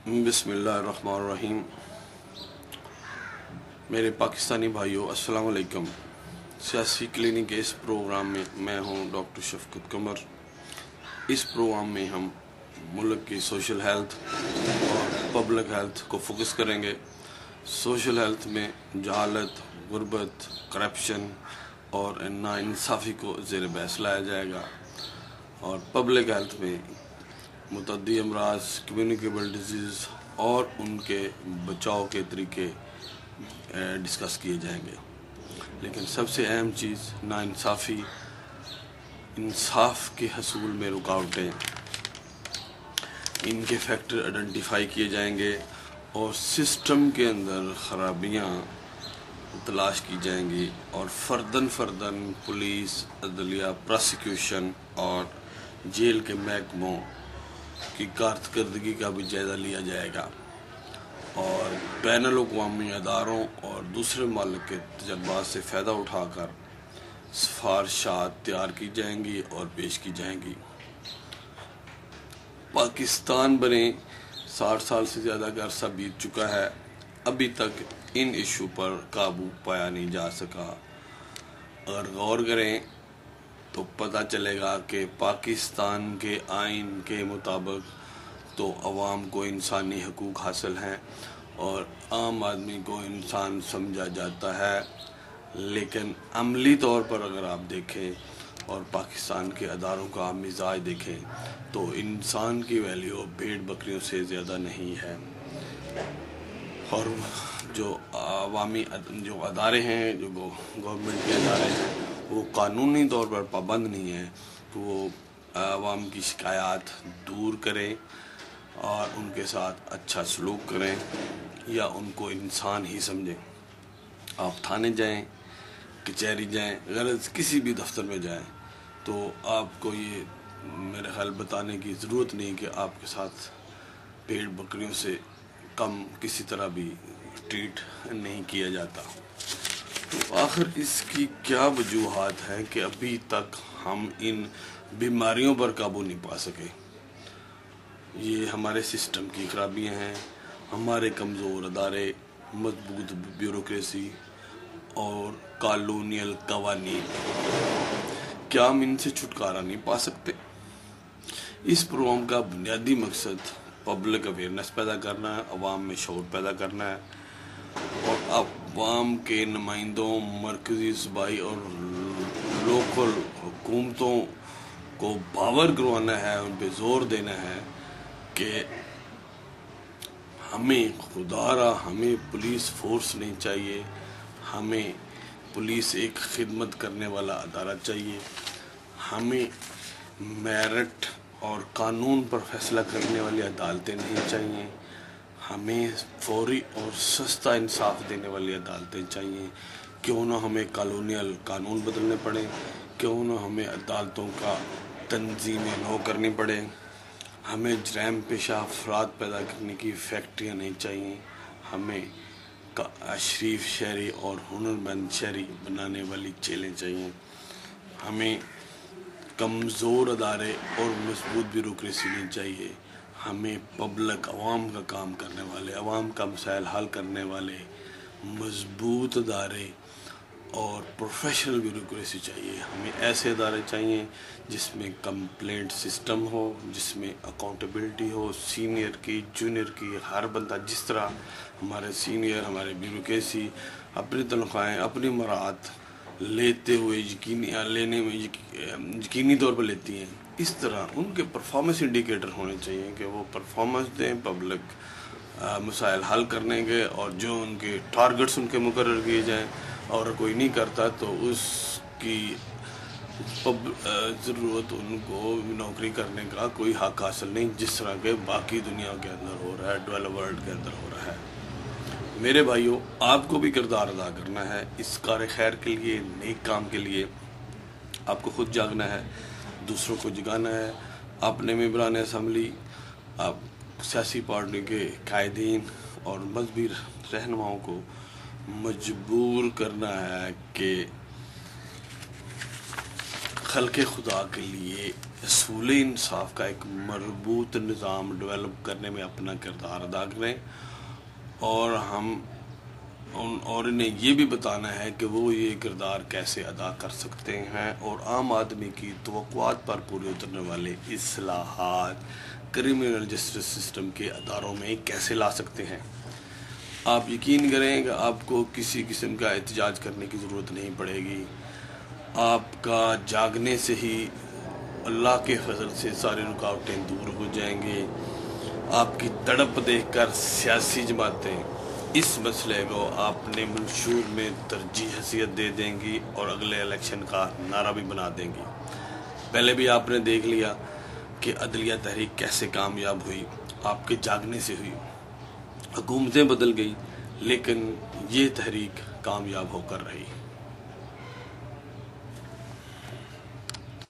بسم اللہ الرحمن الرحیم۔ میرے پاکستانی بھائیوں السلام علیکم۔ سیاسی کلینک کے اس پروگرام میں میں ہوں ڈاکٹر شفقت قمر۔ اس پروگرام میں ہم ملک کی سوشل ہیلتھ اور پبلک ہیلتھ کو فوکس کریں گے۔ سوشل ہیلتھ میں جہالت، غربت، کرپشن اور ناانصافی کو زیر بحث لایا جائے گا، اور پبلک ہیلتھ میں متعدی امراض، کمیونیکیبل ڈیزیز اور ان کے بچاؤ کے طریقے ڈسکس کیے جائیں گے۔ لیکن سب سے اہم چیز ناانصافی، انصاف کے حصول میں رکاوٹیں، ان کے فیکٹر آئیڈینٹیفائی کیے جائیں گے اور سسٹم کے اندر خرابیاں تلاش کی جائیں گی، اور فرداً پولیس، عدلیہ، پراسیکیوشن اور جیل کے محکموں کی کارکردگی کا بھی جائزہ لیا جائے گا، اور بین الاقوامی اداروں اور دوسرے ممالک کے تجربات سے فائدہ اٹھا کر سفارشات تیار کی جائیں گی اور پیش کی جائیں گی۔ پاکستان بنے 60 سال سے زیادہ کا عرصہ بیت چکا ہے، ابھی تک ان ایشو پر قابو پایا نہیں جا سکا۔ اگر غور کریں تو پتہ چلے گا کہ پاکستان کے آئین کے مطابق تو عوام کو انسانی حقوق حاصل ہیں اور عام آدمی کو انسان سمجھا جاتا ہے، لیکن عملی طور پر اگر آپ دیکھیں اور پاکستان کے اداروں کا مزاج دیکھیں تو انسان کی ویلیو بھیڑ بکریوں سے زیادہ نہیں ہے، اور جو عوامی جو ادارے ہیں، جو گورنمنٹ کے ادارے ہیں، وہ قانونی طور پر پابند نہیں ہیں کہ وہ عوام کی شکایات دور کریں اور ان کے ساتھ اچھا سلوک کریں یا ان کو انسان ہی سمجھیں۔ آپ تھانے جائیں، کچہری جائیں، غرض کسی بھی دفتر میں جائیں تو آپ کو یہ میرے خیال بتانے کی ضرورت نہیں کہ آپ کے ساتھ بھیڑ بکریوں سے کم کسی طرح بھی ٹریٹ نہیں کیا جاتا۔ تو آخر اس کی کیا وجوہات ہیں کہ ابھی تک ہم ان بیماریوں پر قابو نہیں پا سکے؟ یہ ہمارے سسٹم کی خرابیاں ہیں، ہمارے کمزور ادارے، مضبوط بیوروکریسی اور کالونیل قوانین۔ کیا ہم ان سے چھٹکارا نہیں پا سکتے؟ اس پروگرام کا بنیادی مقصد پبلک اویئرنیس پیدا کرنا ہے، عوام میں شعور پیدا کرنا ہے، اور عوام کے نمائندوں، مرکزی، صوبائی اور لوکل حکومتوں کو باور کروانا ہے، ان پہ زور دینا ہے کہ ہمیں پولیس فورس نہیں چاہیے، ہمیں پولیس ایک خدمت کرنے والا ادارہ چاہیے، ہمیں میرٹ اور قانون پر فیصلہ کرنے والی عدالتیں نہیں چاہیے، ہمیں فوری اور سستا انصاف دینے والی عدالتیں چاہیے۔ کیوں نہ ہمیں کالونیل قانون بدلنے پڑیں، کیوں نہ ہمیں عدالتوں کا تنظیم نو کرنی پڑے، ہمیں جرائم پیشہ افراد پیدا کرنے کی فیکٹریاں نہیں چاہیے، ہمیں اشریف شہری اور ہنرمند شہری بنانے والی جیلیں چاہیے، ہمیں کمزور ادارے اور مضبوط بیوروکریسی نہیں چاہیے، ہمیں پبلک، عوام کا کام کرنے والے، عوام کا مسائل حل کرنے والے مضبوط ادارے اور پروفیشنل بیوروکریسی چاہیے۔ ہمیں ایسے ادارے چاہیے جس میں کمپلینٹ سسٹم ہو، جس میں اکاؤنٹیبلٹی ہو، سینئر کی، جونیئر کی، ہر بندہ، جس طرح ہمارے سینئر، ہمارے بیوروکریسی اپنی تنخواہیں، اپنی مراعات لیتے ہوئے لینے میں یقینی طور پر لیتی ہیں، اس طرح ان کے پرفارمنس انڈیکیٹر ہونے چاہیے کہ وہ پرفارمنس دیں پبلک مسائل حل کرنے کے، اور جو ان کے ٹارگٹس ان کے مقرر کیے جائیں، اور کوئی نہیں کرتا تو اس کی ضرورت ان کو نوکری کرنے کا کوئی حق حاصل نہیں، جس طرح کے باقی دنیا کے اندر ہو رہا ہے، ڈیولپ ورلڈ کے اندر ہو رہا ہے۔ میرے بھائیوں، آپ کو بھی کردار ادا کرنا ہے اس کار خیر کے لیے، نیک کام کے لیے۔ آپ کو خود جاگنا ہے، دوسروں کو جگانا ہے، اپنے ممبران اسمبلی، آپ سیاسی پارٹی کے قائدین اور مذہبی رہنماؤں کو مجبور کرنا ہے کہ خلق خدا کے لیے اصول انصاف کا ایک مربوط نظام ڈیولپ کرنے میں اپنا کردار ادا کریں، اور انہیں یہ بھی بتانا ہے کہ وہ یہ کردار کیسے ادا کر سکتے ہیں، اور عام آدمی کی توقعات پر پورے اترنے والے اصلاحات کرمنل جسٹس سسٹم کے اداروں میں کیسے لا سکتے ہیں۔ آپ یقین کریں کہ آپ کو کسی قسم کا احتجاج کرنے کی ضرورت نہیں پڑے گی، آپ کا جاگنے سے ہی اللہ کے فضل سے ساری رکاوٹیں دور ہو جائیں گے۔ آپ کی تڑپ دیکھ کر سیاسی جماعتیں اس مسئلے کو اپنے منشور میں ترجیح حیثیت دے دیں گی اور اگلے الیکشن کا نعرہ بھی بنا دیں گی۔ پہلے بھی آپ نے دیکھ لیا کہ عدلیہ تحریک کیسے کامیاب ہوئی، آپ کے جاگنے سے ہوئی، حکومتیں بدل گئی، لیکن یہ تحریک کامیاب ہو کر رہی۔